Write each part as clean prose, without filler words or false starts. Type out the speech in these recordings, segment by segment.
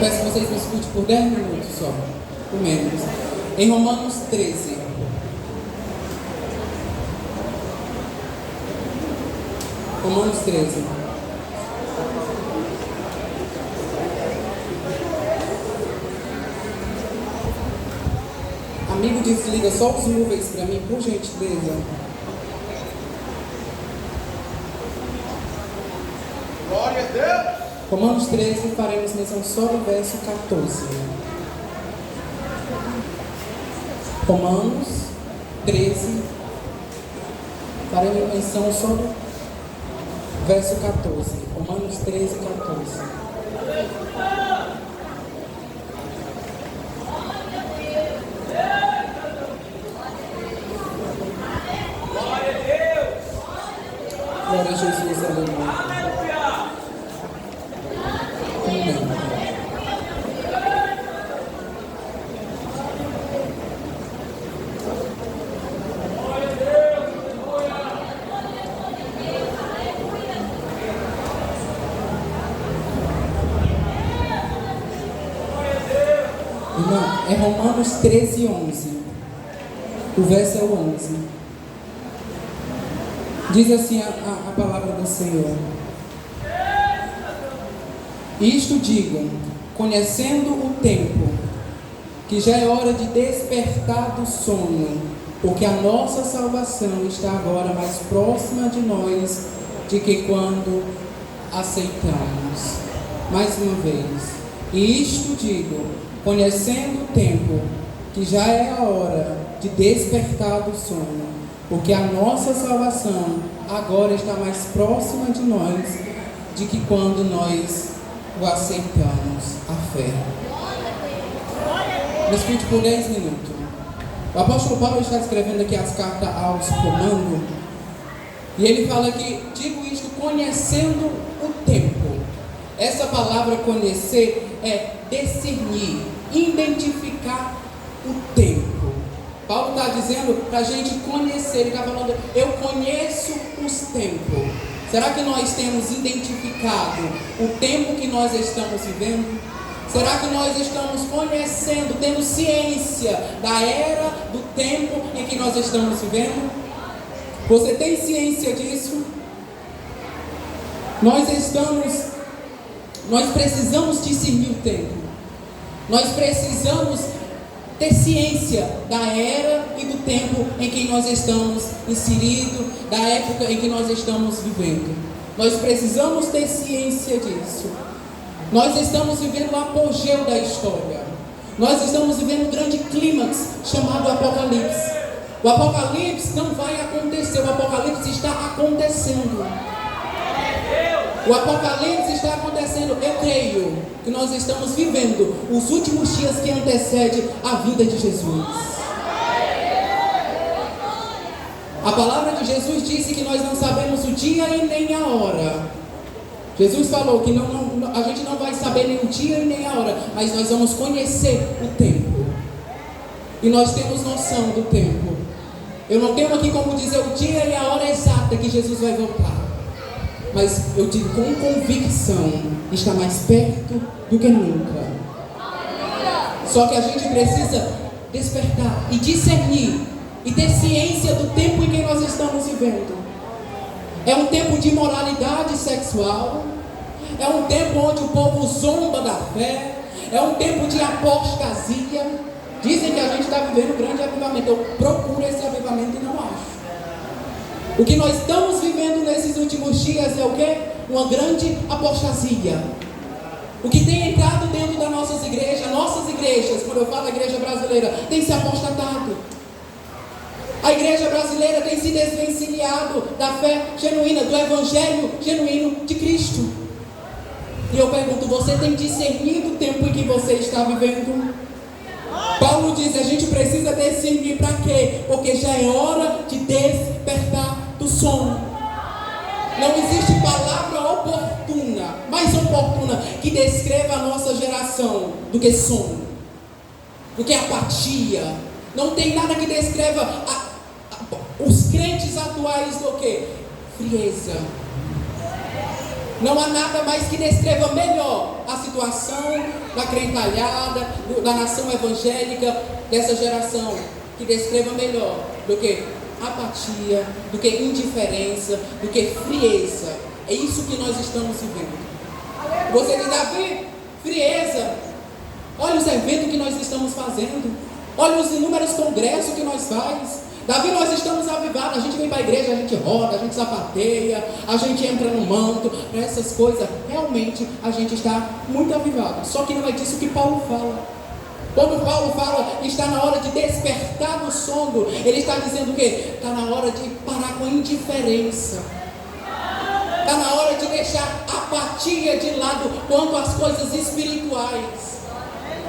peço que vocês me escutem por 10 minutos só, por menos. Em Romanos 13. Romanos 13. Amigo, desliga só os móveis para mim, por gentileza. Glória a Deus. Romanos 13, faremos menção só do verso 14. Romanos 13, faremos menção só do verso 14. Romanos 13, 14. Glória a Jesus, aleluia. Amém. Irmão, é Romanos 13, 11. O verso é o 11. Diz assim a palavra do Senhor: isto digo, conhecendo o tempo, que já é hora de despertar do sono, porque a nossa salvação está agora mais próxima de nós de que quando aceitamos. Mais uma vez, e isto digo, conhecendo o tempo, que já é a hora de despertar do sono, porque a nossa salvação agora está mais próxima de nós de que quando nós o aceitamos, a fé. Me escute por 10 minutos. O apóstolo Paulo está escrevendo aqui as cartas aos Romanos, e ele fala que, digo isto conhecendo o tempo. Essa palavra conhecer é discernir, identificar o tempo. Paulo está dizendo para a gente conhecer, ele está falando, eu conheço os tempos. Será que nós temos identificado o tempo que nós estamos vivendo? Será que nós estamos conhecendo, tendo ciência da era, do tempo em que nós estamos vivendo? Você tem ciência disso? Nós precisamos discernir o tempo. Nós precisamos ter ciência da era e do tempo em que nós estamos inseridos, da época em que nós estamos vivendo. Nós precisamos ter ciência disso. Nós estamos vivendo o apogeu da história. Nós estamos vivendo um grande clímax chamado Apocalipse. O Apocalipse não vai acontecer, o Apocalipse está acontecendo. O Apocalipse está acontecendo. Eu creio que nós estamos vivendo os últimos dias que antecedem a vinda de Jesus. A palavra de Jesus disse que nós não sabemos o dia e nem a hora. Jesus falou que a gente não vai saber nem o dia e nem a hora, mas nós vamos conhecer o tempo. E nós temos noção do tempo. Eu não tenho aqui como dizer o dia e a hora exata que Jesus vai voltar. Mas eu digo com convicção, está mais perto do que nunca. Só que a gente precisa despertar e discernir e ter ciência do tempo em que nós estamos vivendo. É um tempo de imoralidade sexual, é um tempo onde o povo zomba da fé, é um tempo de apostasia. Dizem que a gente está vivendo um grande avivamento. Eu procuro esse avivamento e não acho. O que nós estamos vivendo nesses últimos dias é o quê? Uma grande apostasia. O que tem entrado dentro das nossas igrejas, quando eu falo igreja brasileira, tem se apostatado. A igreja brasileira tem se desvencilhado da fé genuína, do evangelho genuíno de Cristo. E eu pergunto, você tem discernido o tempo em que você está vivendo? Paulo diz, a gente precisa discernir para quê? Porque já é hora de despertar do sono. Não existe palavra oportuna, mais oportuna, que descreva a nossa geração do que sono, do que apatia. Não tem nada que descreva os crentes atuais do que? Frieza. Não há nada mais que descreva melhor a situação da crentalhada, da nação evangélica dessa geração, que descreva melhor do que apatia, do que indiferença, do que frieza. É isso que nós estamos vivendo. Você diz, Davi, frieza. Olha os eventos que nós estamos fazendo. Olha os inúmeros congressos que nós fazemos. Davi, nós estamos avivados. A gente vem para a igreja, a gente roda, a gente sapateia, a gente entra no manto. Para essas coisas, realmente a gente está muito avivado. Só que não é disso que Paulo fala. Quando Paulo fala que está na hora de despertar do sono, ele está dizendo o quê? Está na hora de parar com a indiferença. Está na hora de deixar a apatia de lado quanto às coisas espirituais.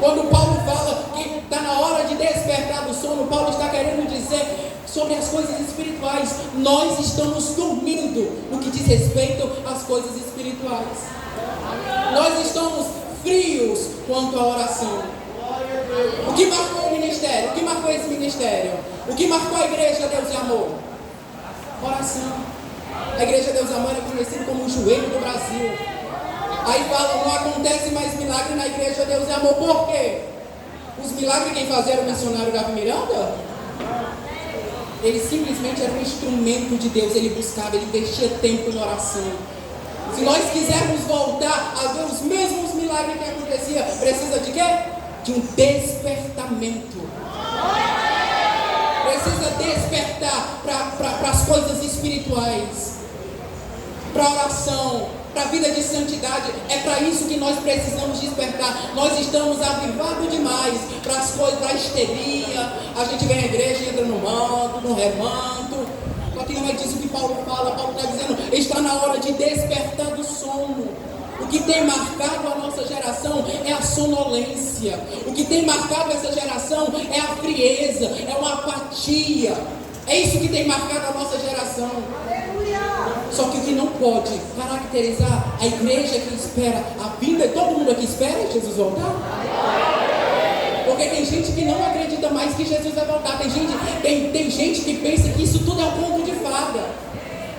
Quando Paulo fala que está na hora de despertar do sono, Paulo está querendo dizer sobre as coisas espirituais. Nós estamos dormindo no que diz respeito às coisas espirituais. Nós estamos frios quanto à oração. O que marcou o ministério? O que marcou esse ministério? O que marcou a igreja Deus e Amor? Oração. A igreja Deus e Amor é conhecida como o joelho do Brasil. Aí falam, não acontece mais milagre na igreja Deus e Amor. Por quê? Os milagres quem fazia era o missionário Gabi Miranda? Ele simplesmente era um instrumento de Deus. Ele buscava, ele investia tempo em oração. Se nós quisermos voltar a ver os mesmos milagres que acontecia, precisa de quê? De um despertamento. Precisa despertar para as coisas espirituais, para a oração, para a vida de santidade. É para isso que nós precisamos despertar. Nós estamos avivados demais para as coisas, para a histeria. A gente vem à igreja, entra no manto, no remanto. Só que não é disso que Paulo fala. Paulo está dizendo, está na hora de despertar do sono. O que tem marcado a nossa geração é a sonolência. O que tem marcado essa geração é a frieza, é uma apatia. É isso que tem marcado a nossa geração. Só que o que não pode caracterizar a igreja que espera a vinda, todo mundo aqui espera Jesus voltar? Porque tem gente que não acredita mais que Jesus vai voltar. Tem gente que pensa que isso tudo é um conto de fada.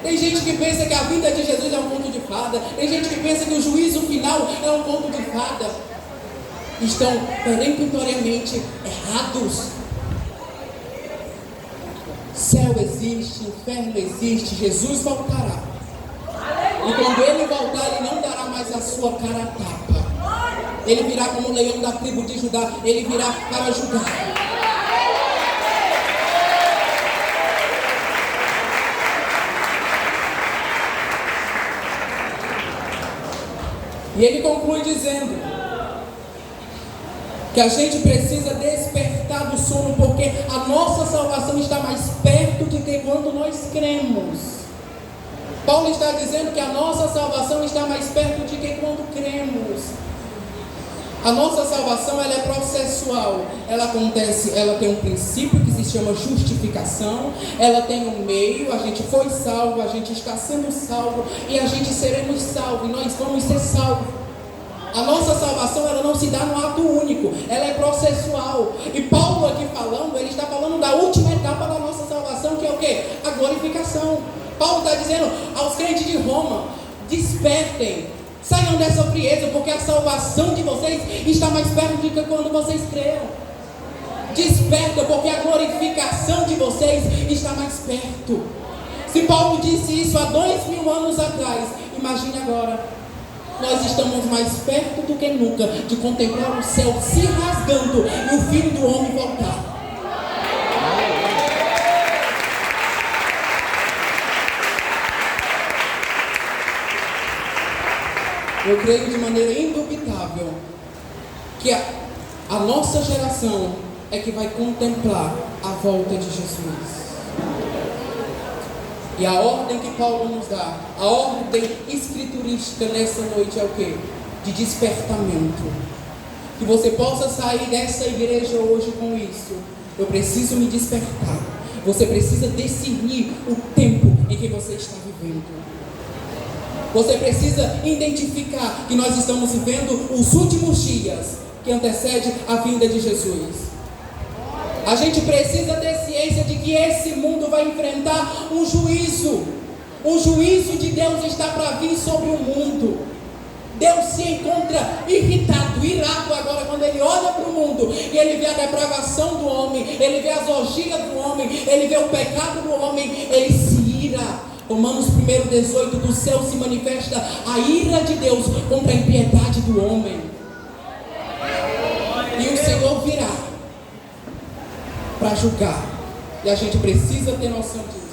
Tem gente que pensa que a vinda de Jesus é um conto de fada. Tem gente que pensa que o juízo final é um conto de fada. Estão peremptoriamente errados. Céu existe, inferno existe, Jesus voltará. E quando ele voltar, ele não dará mais a sua cara a tapa. Ele virá como o leão da tribo de Judá. Ele virá para julgar. E ele conclui dizendo que a gente precisa despertar do sono, porque a nossa salvação está mais perto do que quando nós cremos. Paulo está dizendo que a nossa salvação está mais perto do que quando cremos. A nossa salvação, ela é processual. Ela acontece, ela tem um princípio que se chama justificação. Ela tem um meio, a gente foi salvo, a gente está sendo salvo e a gente seremos salvos. E nós vamos ser salvos. A nossa salvação, ela não se dá num ato único, ela é processual. E Paulo aqui falando, ele está falando da última etapa da nossa salvação, que é o quê? A glorificação. Paulo está dizendo aos crentes de Roma, despertem, saiam dessa frieza, porque a salvação de vocês está mais perto do que quando vocês creram. Desperta, porque a glorificação de vocês está mais perto. Se Paulo disse isso há 2000 anos atrás, imagine agora. Nós estamos mais perto do que nunca de contemplar o céu se rasgando e o Filho do Homem voltar. Eu creio de maneira indubitável que a nossa geração é que vai contemplar a volta de Jesus. E a ordem que Paulo nos dá, a ordem escriturística nessa noite é o quê? De despertamento. Que você possa sair dessa igreja hoje com isso. Eu preciso me despertar. Você precisa discernir o tempo em que você está vivendo. Você precisa identificar que nós estamos vivendo os últimos dias que antecedem a vinda de Jesus. A gente precisa ter ciência de que esse mundo vai enfrentar um juízo. O juízo de Deus está para vir sobre o mundo. Deus se encontra irritado, irado agora quando Ele olha para o mundo e Ele vê a depravação do homem, Ele vê as orgias do homem, Ele vê o pecado do homem, Ele se ira. Romanos 1:18, do céu se manifesta a ira de Deus contra a impiedade do homem. E o Senhor virá para julgar. E a gente precisa ter noção disso.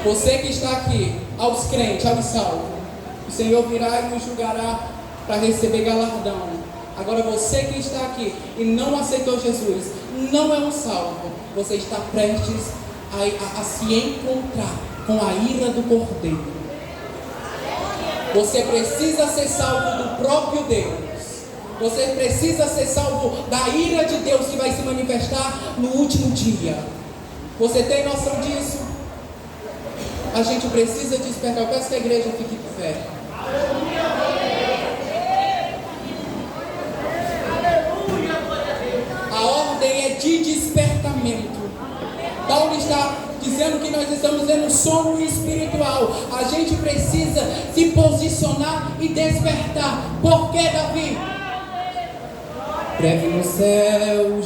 Você que está aqui, aos crentes, aos salvos, o Senhor virá e nos julgará para receber galardão. Agora você que está aqui e não aceitou Jesus, não é um salvo, você está prestes a se encontrar com a ira do Cordeiro. Você precisa ser salvo do próprio Deus. Você precisa ser salvo da ira de Deus que vai se manifestar no último dia. Você tem noção disso? A gente precisa despertar. Eu peço que a igreja fique de pé. A ordem é de despertamento. Paulo está dizendo que nós estamos em um sono espiritual. A gente precisa se posicionar e despertar. Por que, Davi? Breve no céu,